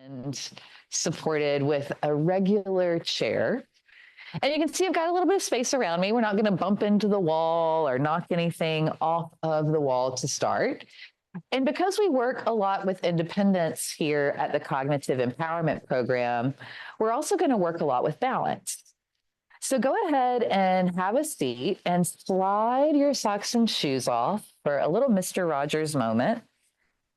and supported with a regular chair. And you can see I've got a little bit of space around me. We're not going to bump into the wall or knock anything off of the wall to start. And because we work a lot with independence here at the Cognitive Empowerment Program, we're also going to work a lot with balance. So go ahead and have a seat and slide your socks and shoes off for a little Mr. Rogers moment.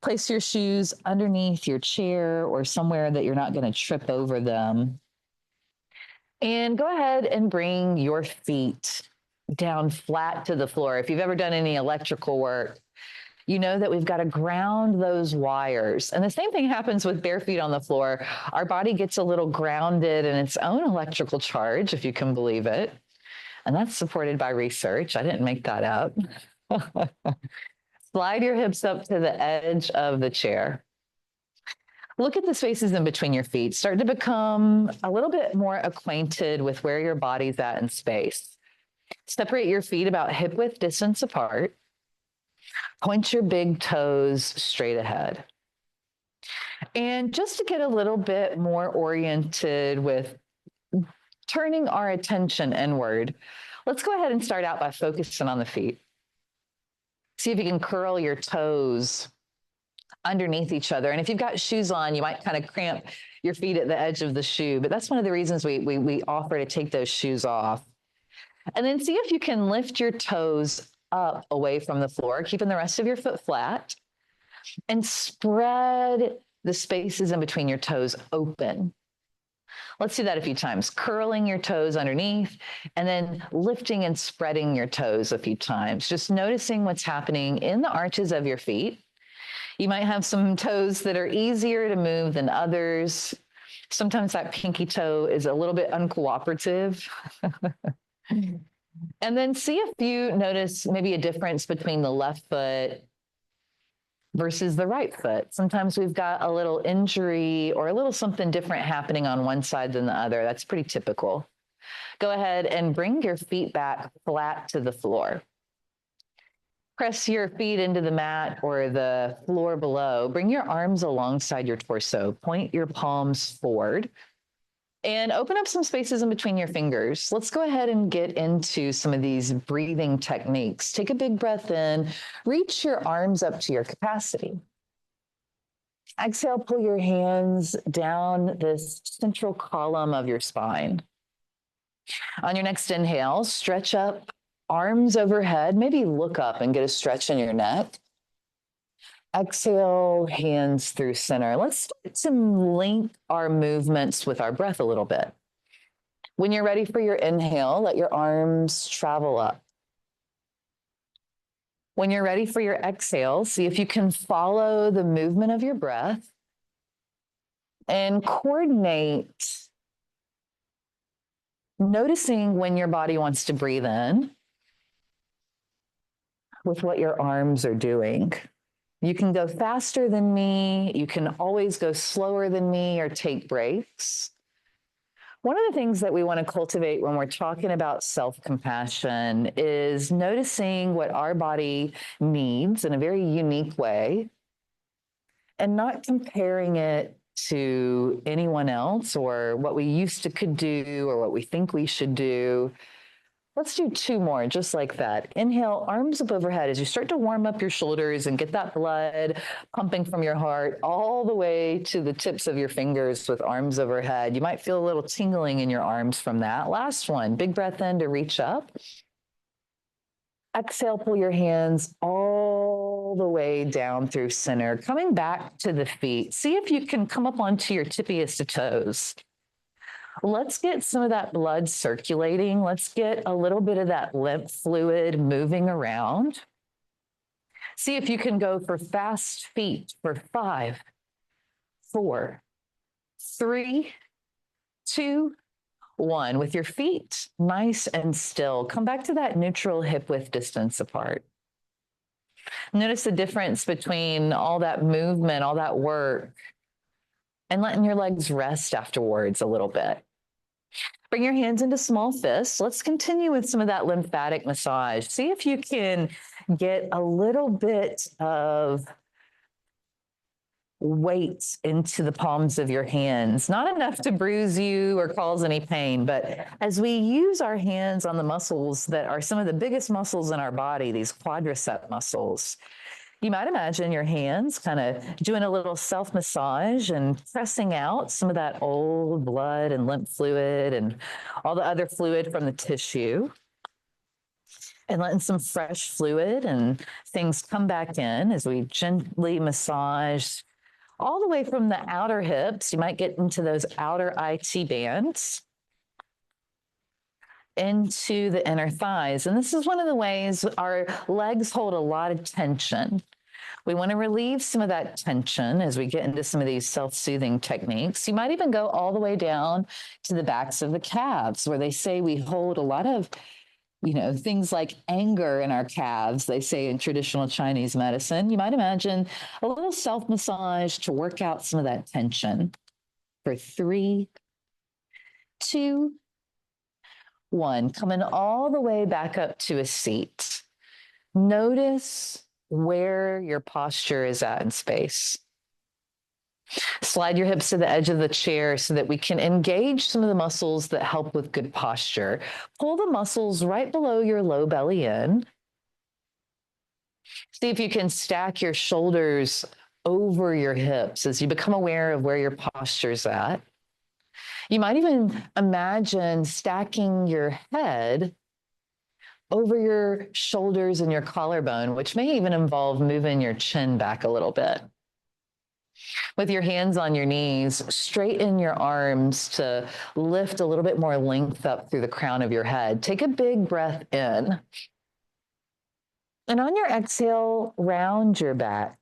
Place your shoes underneath your chair or somewhere that you're not going to trip over them. And go ahead and bring your feet down flat to the floor. If you've ever done any electrical work, you know that we've got to ground those wires. And the same thing happens with bare feet on the floor. Our body gets a little grounded in its own electrical charge, if you can believe it. And that's supported by research. I didn't make that up. Slide your hips up to the edge of the chair. Look at the spaces in between your feet. Start to become a little bit more acquainted with where your body's at in space. Separate your feet about hip width distance apart. Point your big toes straight ahead. And just to get a little bit more oriented with turning our attention inward, let's go ahead and start out by focusing on the feet. See if you can curl your toes underneath each other. And if you've got shoes on, you might kind of cramp your feet at the edge of the shoe, but that's one of the reasons we offer to take those shoes off. And then see if you can lift your toes up away from the floor, keeping the rest of your foot flat, and spread the spaces in between your toes open. Let's do that a few times. Curling your toes underneath and then lifting and spreading your toes a few times. Just noticing what's happening in the arches of your feet. You might have some toes that are easier to move than others. Sometimes that pinky toe is a little bit uncooperative. And then see if you notice maybe a difference between the left foot versus the right foot. Sometimes we've got a little injury or a little something different happening on one side than the other. That's pretty typical. Go ahead and bring your feet back flat to the floor. Press your feet into the mat or the floor below. Bring your arms alongside your torso. Point your palms forward. And open up some spaces in between your fingers. Let's go ahead and get into some of these breathing techniques. Take a big breath in. Reach your arms up to your capacity. Exhale, pull your hands down this central column of your spine. On your next inhale, stretch up, arms overhead. Maybe look up and get a stretch in your neck. Exhale, hands through center. Let's start to link our movements with our breath a little bit. When you're ready for your inhale, let your arms travel up. When you're ready for your exhale, see if you can follow the movement of your breath and coordinate, noticing when your body wants to breathe in with what your arms are doing. You can go faster than me. You can always go slower than me or take breaks. One of the things that we want to cultivate when we're talking about self-compassion is noticing what our body needs in a very unique way and not comparing it to anyone else or what we used to could do or what we think we should do. Let's do two more, just like that. Inhale, arms up overhead as you start to warm up your shoulders and get that blood pumping from your heart all the way to the tips of your fingers with arms overhead. You might feel a little tingling in your arms from that. Last one, big breath in to reach up. Exhale, pull your hands all the way down through center, coming back to the feet. See if you can come up onto your tippiest of toes. Let's get some of that blood circulating. Let's get a little bit of that lymph fluid moving around. See if you can go for fast feet for 5, 4, 3, 2, 1. With your feet nice and still, come back to that neutral hip width distance apart. Notice the difference between all that movement, all that work, and letting your legs rest afterwards a little bit. Bring your hands into small fists. Let's continue with some of that lymphatic massage. See if you can get a little bit of weight into the palms of your hands, not enough to bruise you or cause any pain, but as we use our hands on the muscles that are some of the biggest muscles in our body, these quadricep muscles, you might imagine your hands kind of doing a little self-massage and pressing out some of that old blood and lymph fluid and all the other fluid from the tissue, and letting some fresh fluid and things come back in as we gently massage all the way from the outer hips. You might get into those outer IT bands into the inner thighs. And this is one of the ways our legs hold a lot of tension. We want to relieve some of that tension as we get into some of these self-soothing techniques. You might even go all the way down to the backs of the calves, where they say we hold a lot of things like anger in our calves, they say in traditional Chinese medicine. You might imagine a little self-massage to work out some of that tension for 3, 2, 1. Coming all the way back up to a seat. Notice where your posture is at in space. Slide your hips to the edge of the chair so that we can engage some of the muscles that help with good posture. Pull the muscles right below your low belly in. See if you can stack your shoulders over your hips as you become aware of where your posture's at. You might even imagine stacking your head over your shoulders and your collarbone, which may even involve moving your chin back a little bit. With your hands on your knees, straighten your arms to lift a little bit more length up through the crown of your head. Take a big breath in. And on your exhale, round your back.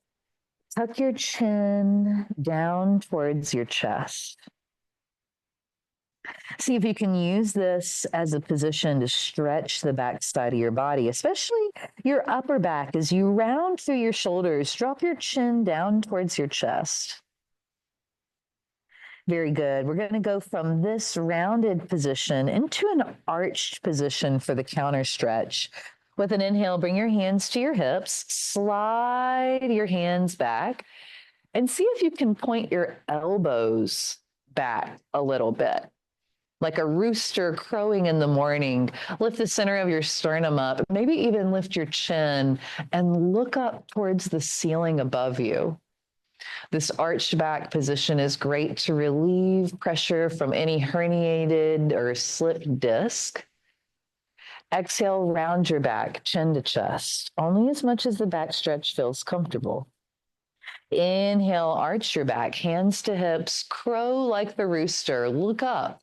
Tuck your chin down towards your chest. See if you can use this as a position to stretch the backside of your body, especially your upper back. As you round through your shoulders, drop your chin down towards your chest. Very good. We're going to go from this rounded position into an arched position for the counter stretch. With an inhale, bring your hands to your hips, slide your hands back, and see if you can point your elbows back a little bit. Like a rooster crowing in the morning. Lift the center of your sternum up, maybe even lift your chin and look up towards the ceiling above you. This arched back position is great to relieve pressure from any herniated or slipped disc. Exhale, round your back, chin to chest, only as much as the back stretch feels comfortable. Inhale, arch your back, hands to hips, crow like the rooster, look up.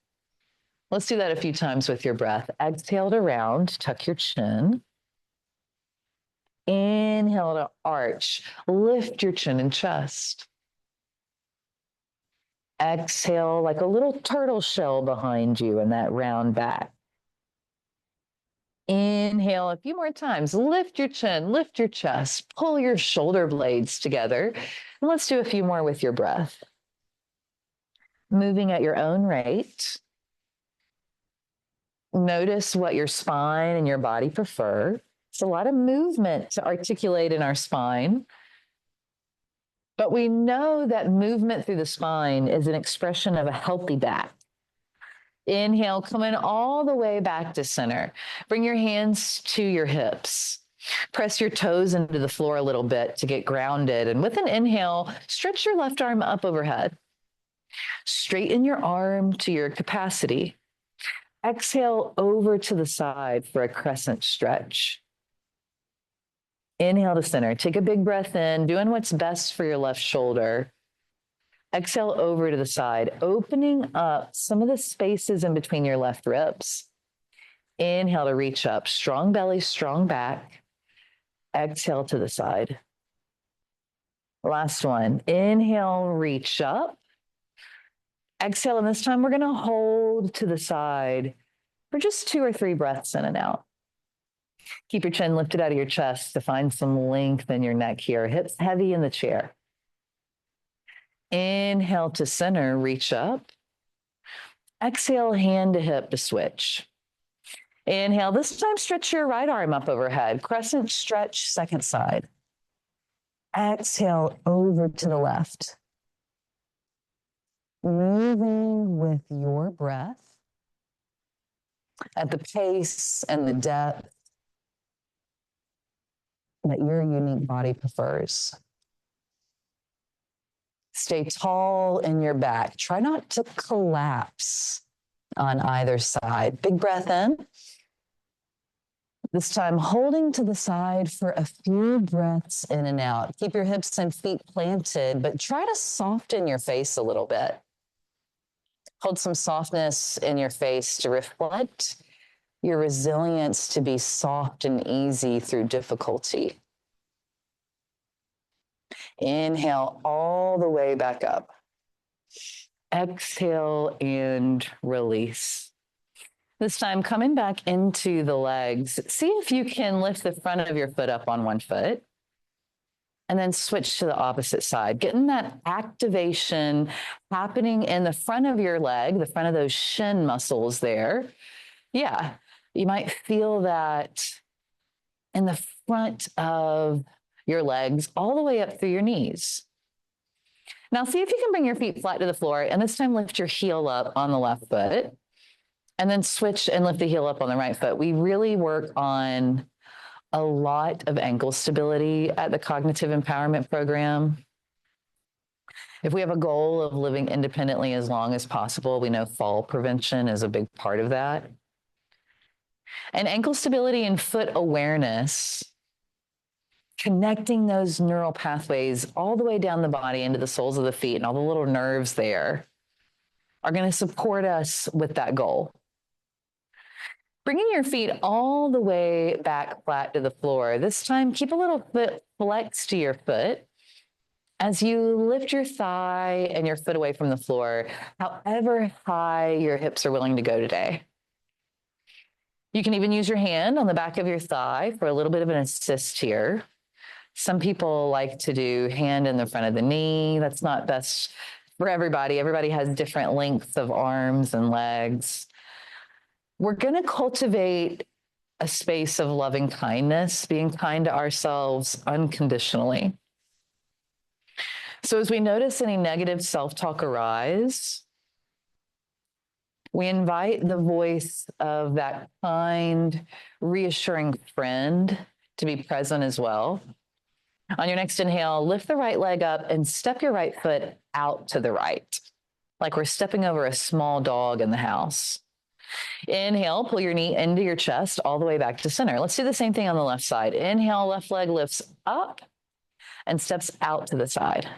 Let's do that a few times with your breath. Exhale to round, tuck your chin. Inhale to arch, lift your chin and chest. Exhale like a little turtle shell behind you in that round back. Inhale a few more times. Lift your chin, lift your chest, pull your shoulder blades together. And let's do a few more with your breath. Moving at your own rate. Notice what your spine and your body prefer. It's a lot of movement to articulate in our spine. But we know that movement through the spine is an expression of a healthy back. Inhale, coming all the way back to center. Bring your hands to your hips. Press your toes into the floor a little bit to get grounded. And with an inhale, stretch your left arm up overhead. Straighten your arm to your capacity. Exhale over to the side for a crescent stretch. Inhale to center. Take a big breath in, doing what's best for your left shoulder. Exhale over to the side, opening up some of the spaces in between your left ribs. Inhale to reach up, strong belly, strong back. Exhale to the side. Last one. Inhale, reach up. Exhale, and this time we're going to hold to the side for just 2 or 3 breaths in and out. Keep your chin lifted out of your chest to find some length in your neck here. Hips heavy in the chair. Inhale to center, reach up. Exhale, hand to hip to switch. Inhale, this time stretch your right arm up overhead. Crescent stretch, second side. Exhale over to the left. moving with your breath at the pace and the depth that your unique body prefers. Stay tall in your back. Try not to collapse on either side. Big breath in. This time, holding to the side for a few breaths in and out. Keep your hips and feet planted, but try to soften your face a little bit. Hold some softness in your face to reflect your resilience to be soft and easy through difficulty. Inhale all the way back up. Exhale and release. This time, coming back into the legs, see if you can lift the front of your foot up on one foot and then switch to the opposite side. Getting that activation happening in the front of your leg, the front of those shin muscles there. Yeah, you might feel that in the front of your legs all the way up through your knees. Now, see if you can bring your feet flat to the floor, and this time lift your heel up on the left foot. And then switch and lift the heel up on the right foot. We really work on a lot of ankle stability at the Cognitive Empowerment Program. If we have a goal of living independently as long as possible, we know fall prevention is a big part of that. And ankle stability and foot awareness, connecting those neural pathways all the way down the body into the soles of the feet and all the little nerves there are going to support us with that goal. Bringing your feet all the way back flat to the floor. This time, keep a little foot flex to your foot as you lift your thigh and your foot away from the floor, however high your hips are willing to go today. You can even use your hand on the back of your thigh for a little bit of an assist here. Some people like to do hand in the front of the knee. That's not best for everybody. Everybody has different lengths of arms and legs. We're going to cultivate a space of loving kindness, being kind to ourselves unconditionally. So as we notice any negative self-talk arise, we invite the voice of that kind, reassuring friend to be present as well. On your next inhale, lift the right leg up and step your right foot out to the right, like we're stepping over a small dog in the house. Inhale, pull your knee into your chest all the way back to center. Let's do the same thing on the left side. Inhale, left leg lifts up and steps out to the side.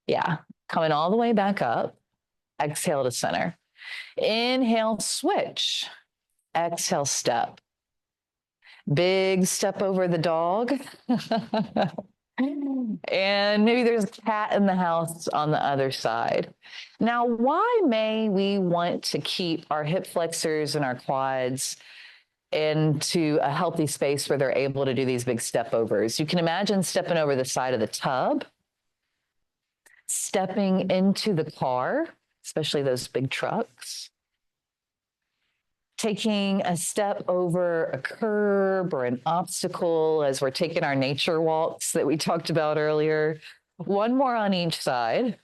Yeah, coming all the way back up. Exhale to center. Inhale, switch. Exhale, step. Big step over the dog. And maybe there's a cat in the house on the other side. Now, why may we want to keep our hip flexors and our quads into a healthy space where they're able to do these big step overs? You can imagine stepping over the side of the tub, stepping into the car, especially those big trucks, taking a step over a curb or an obstacle as we're taking our nature walks that we talked about earlier. One more on each side.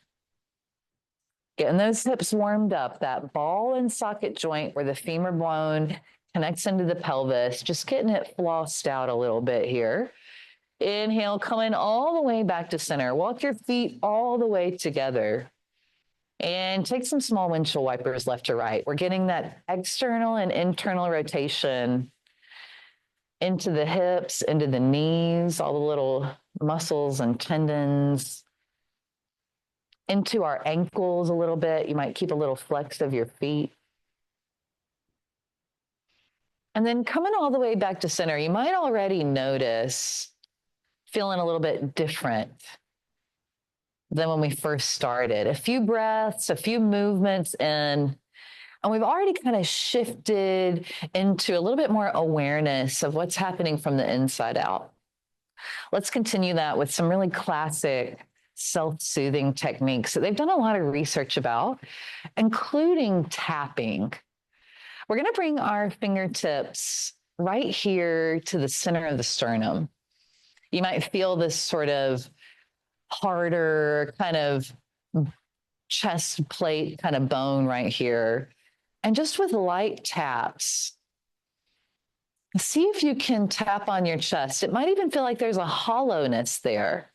Getting those hips warmed up, that ball and socket joint where the femur bone connects into the pelvis, just getting it flossed out a little bit here. Inhale, coming all the way back to center. Walk your feet all the way together. And take some small windshield wipers left to right. We're getting that external and internal rotation into the hips, into the knees, all the little muscles and tendons, into our ankles a little bit. You might keep a little flex of your feet. And then coming all the way back to center, you might already notice feeling a little bit different than when we first started. A few breaths, a few movements in, and we've already kind of shifted into a little bit more awareness of what's happening from the inside out. Let's continue that with some really classic self-soothing techniques that they've done a lot of research about, including tapping. We're going to bring our fingertips right here to the center of the sternum. You might feel this sort of harder, kind of chest plate kind of bone right here. And just with light taps, see if you can tap on your chest. It might even feel like there's a hollowness there.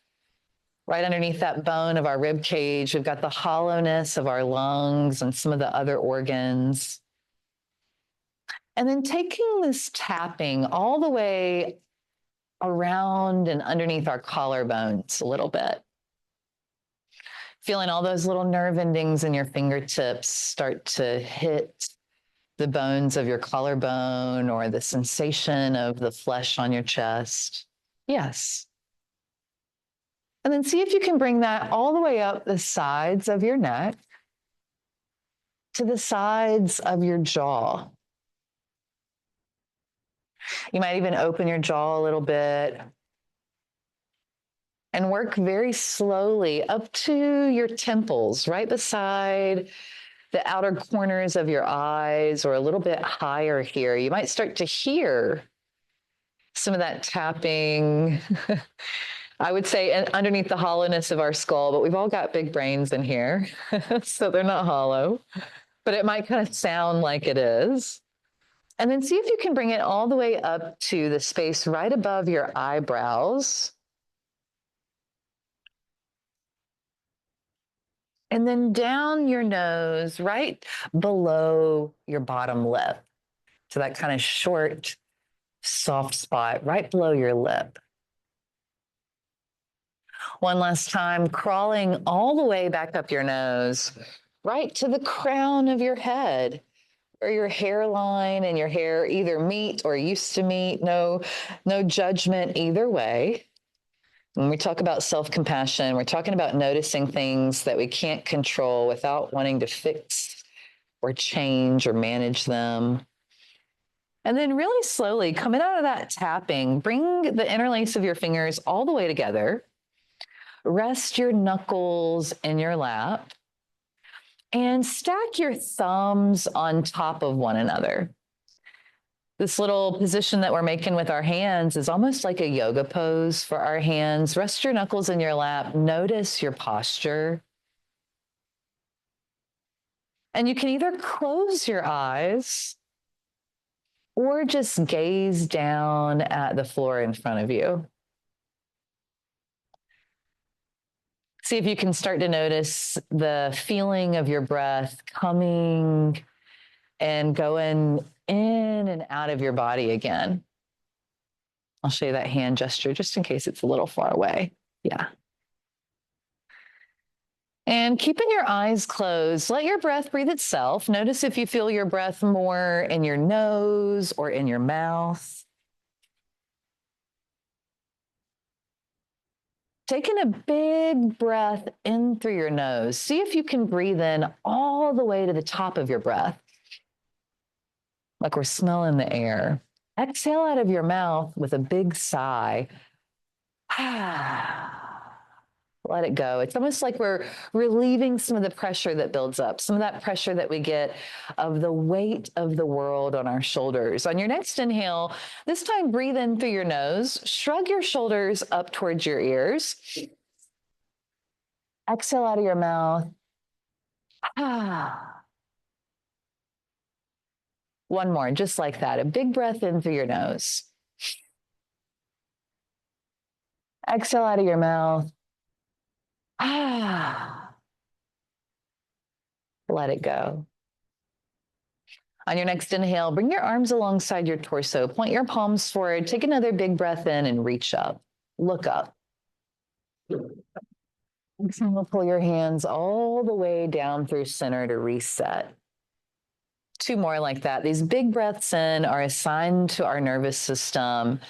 Right underneath that bone of our rib cage, we've got the hollowness of our lungs and some of the other organs. And then taking this tapping all the way around and underneath our collarbones a little bit. Feeling all those little nerve endings in your fingertips start to hit the bones of your collarbone or the sensation of the flesh on your chest. Yes. And then see if you can bring that all the way up the sides of your neck to the sides of your jaw. You might even open your jaw a little bit and work very slowly up to your temples, right beside the outer corners of your eyes or a little bit higher here. You might start to hear some of that tapping. I would say underneath the hollowness of our skull, but we've all got big brains in here, so they're not hollow, but it might kind of sound like it is. And then see if you can bring it all the way up to the space right above your eyebrows. And then down your nose, right below your bottom lip. So that kind of short, soft spot right below your lip. One last time, crawling all the way back up your nose, right to the crown of your head, where your hairline and your hair either meet or used to meet. No judgment either way. When we talk about self-compassion, we're talking about noticing things that we can't control without wanting to fix or change or manage them. And then really slowly, coming out of that tapping, bring the interlace of your fingers all the way together. Rest your knuckles in your lap and stack your thumbs on top of one another. This little position that we're making with our hands is almost like a yoga pose for our hands. Rest your knuckles in your lap. Notice your posture. And you can either close your eyes or just gaze down at the floor in front of you. See if you can start to notice the feeling of your breath coming and going in and out of your body again. I'll show you that hand gesture just in case it's a little far away. Yeah. And keeping your eyes closed, let your breath breathe itself. Notice if you feel your breath more in your nose or in your mouth. Taking a big breath in through your nose. See if you can breathe in all the way to the top of your breath, like we're smelling the air. Exhale out of your mouth with a big sigh. Let it go. It's almost like we're relieving some of the pressure that builds up, some of that pressure that we get of the weight of the world on our shoulders. On your next inhale, this time breathe in through your nose, shrug your shoulders up towards your ears. Exhale out of your mouth. One more, just like that. A big breath in through your nose. Exhale out of your mouth. Let it go. On your next inhale, bring your arms alongside your torso. Point your palms forward. Take another big breath in and reach up. Look up. Exhale, pull your hands all the way down through center to reset. Two more like that. These big breaths in are assigned to our nervous system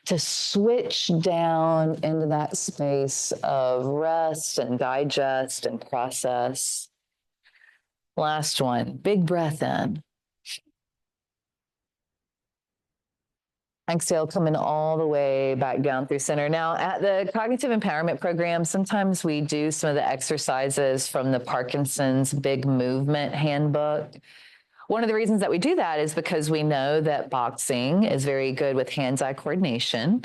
to switch down into that space of rest and digest and process. Last one, big breath in. Exhale, coming all the way back down through center. Now, at the Cognitive Empowerment Program, sometimes we do some of the exercises from the Parkinson's Big Movement Handbook. One of the reasons that we do that is because we know that boxing is very good with hands-eye coordination.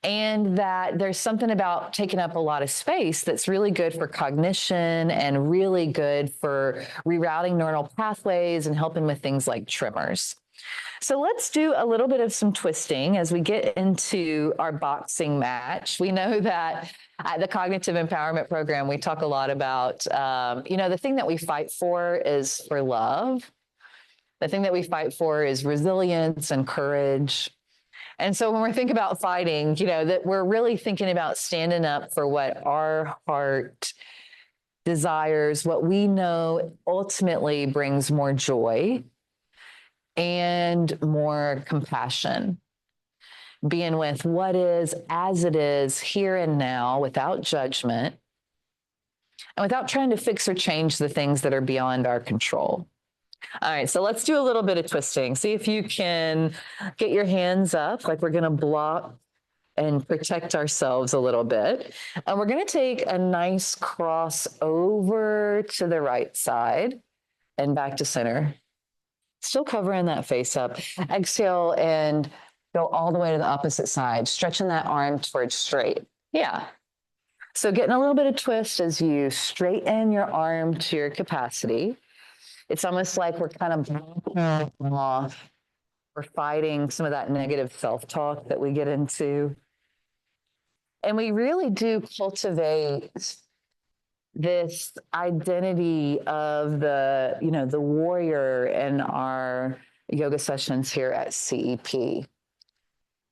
and that there's something about taking up a lot of space that's really good for cognition and really good for rerouting neural pathways and helping with things like tremors. So let's do a little bit of some twisting as we get into our boxing match. We know that at the Cognitive Empowerment Program, we talk a lot about, the thing that we fight for is for love. The thing that we fight for is resilience and courage. And so when we think about fighting, that we're really thinking about standing up for what our heart desires, what we know ultimately brings more joy and more compassion. Being with what is as it is here and now without judgment and without trying to fix or change the things that are beyond our control. All right, so let's do a little bit of twisting. See if you can get your hands up, like we're going to block and protect ourselves a little bit. And we're going to take a nice cross over to the right side and back to center. Still covering that face up. Exhale and go all the way to the opposite side, stretching that arm towards straight. Yeah. So getting a little bit of twist as you straighten your arm to your capacity. It's almost like we're kind of off. We're fighting some of that negative self-talk that we get into. And we really do cultivate this identity of the warrior in our yoga sessions here at CEP.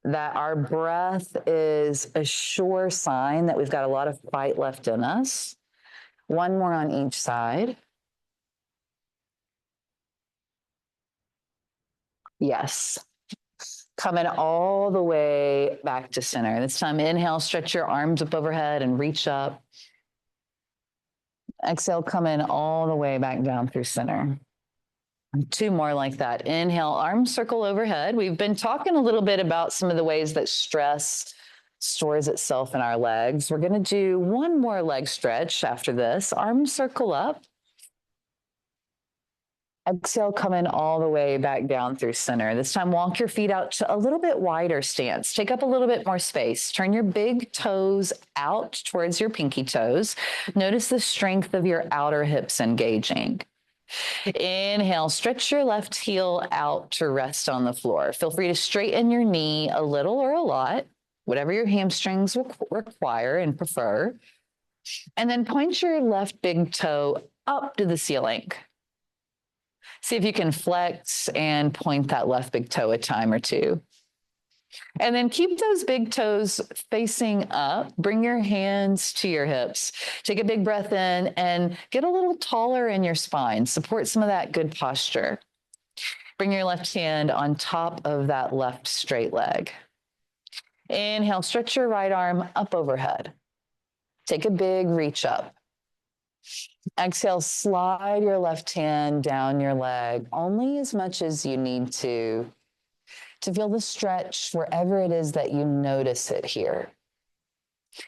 That our breath is a sure sign that we've got a lot of fight left in us. One more on each side. Yes. Coming all the way back to center. This time, inhale, stretch your arms up overhead and reach up. Exhale, coming all the way back down through center. Two more like that. Inhale, arms circle overhead. We've been talking a little bit about some of the ways that stress stores itself in our legs. We're going to do one more leg stretch after this. Arms circle up. Exhale, coming all the way back down through center. This time, walk your feet out to a little bit wider stance. Take up a little bit more space. Turn your big toes out towards your pinky toes. Notice the strength of your outer hips engaging. Inhale, stretch your left heel out to rest on the floor. Feel free to straighten your knee a little or a lot, whatever your hamstrings require and prefer. And then point your left big toe up to the ceiling. See if you can flex and point that left big toe a time or two. And then keep those big toes facing up. Bring your hands to your hips. Take a big breath in and get a little taller in your spine. Support some of that good posture. Bring your left hand on top of that left straight leg. Inhale, stretch your right arm up overhead. Take a big reach up. Exhale, slide your left hand down your leg, only as much as you need to feel the stretch wherever it is that you notice it here.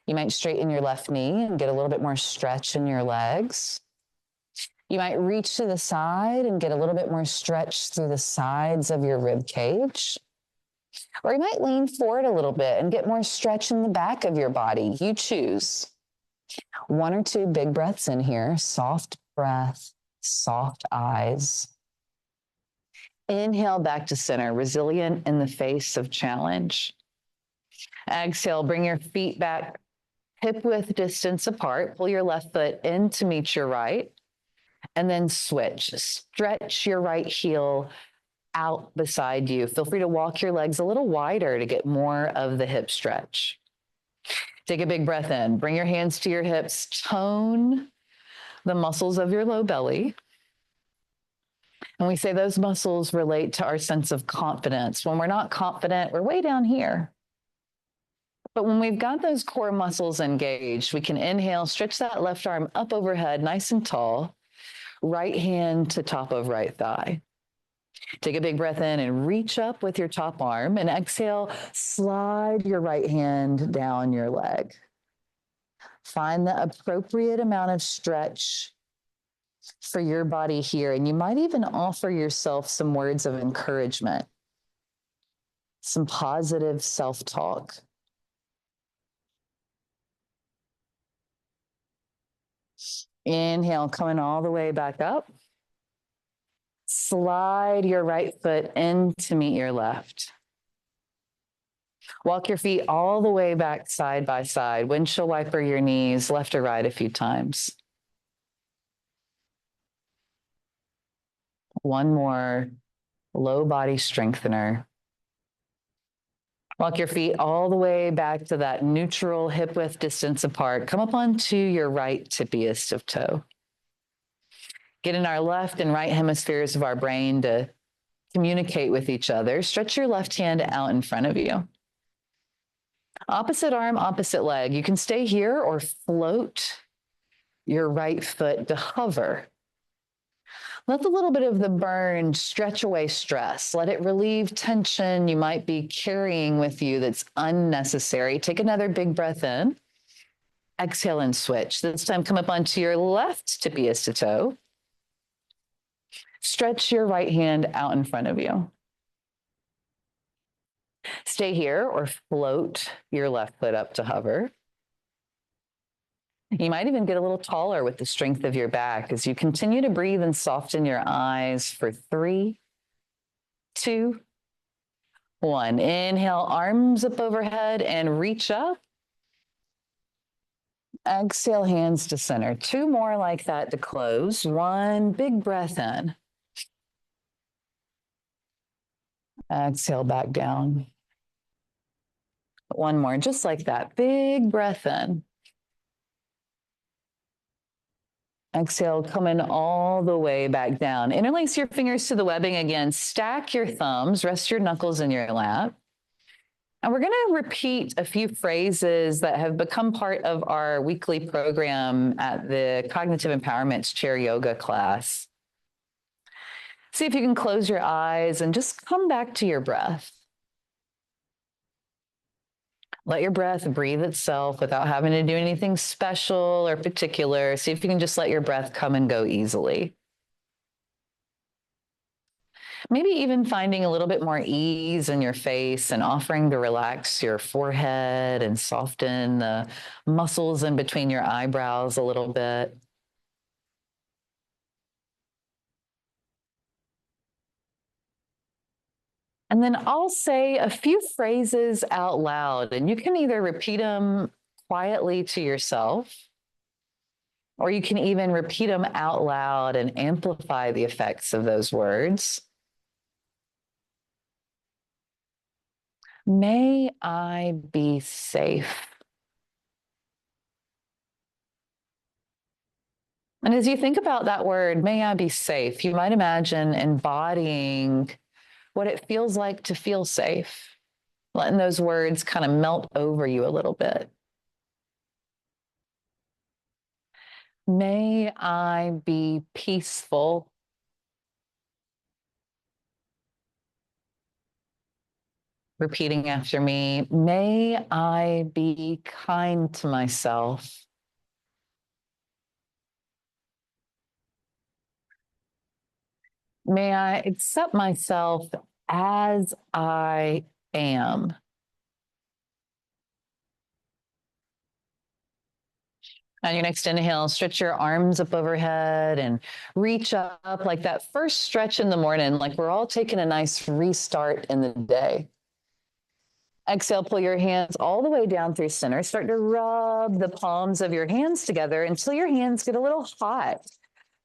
You might straighten your left knee and get a little bit more stretch in your legs. You might reach to the side and get a little bit more stretch through the sides of your rib cage. Or you might lean forward a little bit and get more stretch in the back of your body. You choose. One or two big breaths in here. Soft breath, soft eyes. Inhale back to center, resilient in the face of challenge. Exhale, bring your feet back hip width distance apart. Pull your left foot in to meet your right. And then switch. Stretch your right heel out beside you. Feel free to walk your legs a little wider to get more of the hip stretch. Take a big breath in. Bring your hands to your hips. Tone the muscles of your low belly. And we say those muscles relate to our sense of confidence. When we're not confident, we're way down here. But when we've got those core muscles engaged, we can inhale, stretch that left arm up overhead, nice and tall. Right hand to top of right thigh. Take a big breath in and reach up with your top arm, and exhale, slide your right hand down your leg. Find the appropriate amount of stretch for your body here, and you might even offer yourself some words of encouragement, some positive self-talk. Inhale, coming all the way back up. Slide your right foot in to meet your left. Walk your feet all the way back side by side. Windshield wiper your knees left or right a few times. One more low body strengthener. Walk your feet all the way back to that neutral hip width distance apart. Come up onto your right tippiest of toe. Get in our left and right hemispheres of our brain to communicate with each other. Stretch your left hand out in front of you. Opposite arm, opposite leg. You can stay here or float your right foot to hover. Let a little bit of the burn stretch away stress. Let it relieve tension you might be carrying with you that's unnecessary. Take another big breath in. Exhale and switch. This time, come up onto your left tippiest of toe. Stretch your right hand out in front of you. Stay here or float your left foot up to hover. You might even get a little taller with the strength of your back as you continue to breathe and soften your eyes for 3, 2, 1. Inhale, arms up overhead and reach up. Exhale, hands to center. 2 more like that to close. 1 big breath in. Exhale back down. 1 more, just like that. Big breath in. Exhale, coming all the way back down. Interlace your fingers to the webbing again. Stack your thumbs. Rest your knuckles in your lap. And we're going to repeat a few phrases that have become part of our weekly program at the Cognitive Empowerment's Chair Yoga class. See if you can close your eyes and just come back to your breath. Let your breath breathe itself without having to do anything special or particular. See if you can just let your breath come and go easily. Maybe even finding a little bit more ease in your face and offering to relax your forehead and soften the muscles in between your eyebrows a little bit. And then I'll say a few phrases out loud, and you can either repeat them quietly to yourself, or you can even repeat them out loud and amplify the effects of those words. May I be safe. And as you think about that word, may I be safe, you might imagine embodying what it feels like to feel safe, letting those words kind of melt over you a little bit. May I be peaceful. Repeating after me, may I be kind to myself. May I accept myself as I am. On your next inhale, stretch your arms up overhead and reach up like that first stretch in the morning, like we're all taking a nice restart in the day. Exhale, pull your hands all the way down through center. Start to rub the palms of your hands together until your hands get a little hot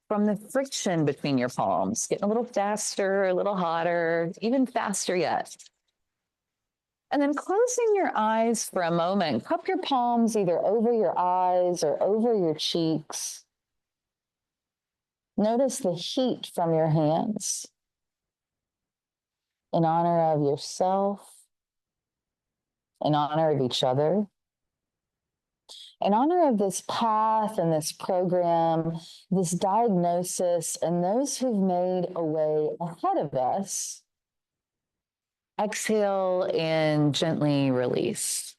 from the friction between your palms, getting a little faster, a little hotter, even faster yet. And then closing your eyes for a moment, cup your palms either over your eyes or over your cheeks. Notice the heat from your hands in honor of yourself, in honor of each other, in honor of this path and this program, this diagnosis, and those who've made a way ahead of us. Exhale and gently release.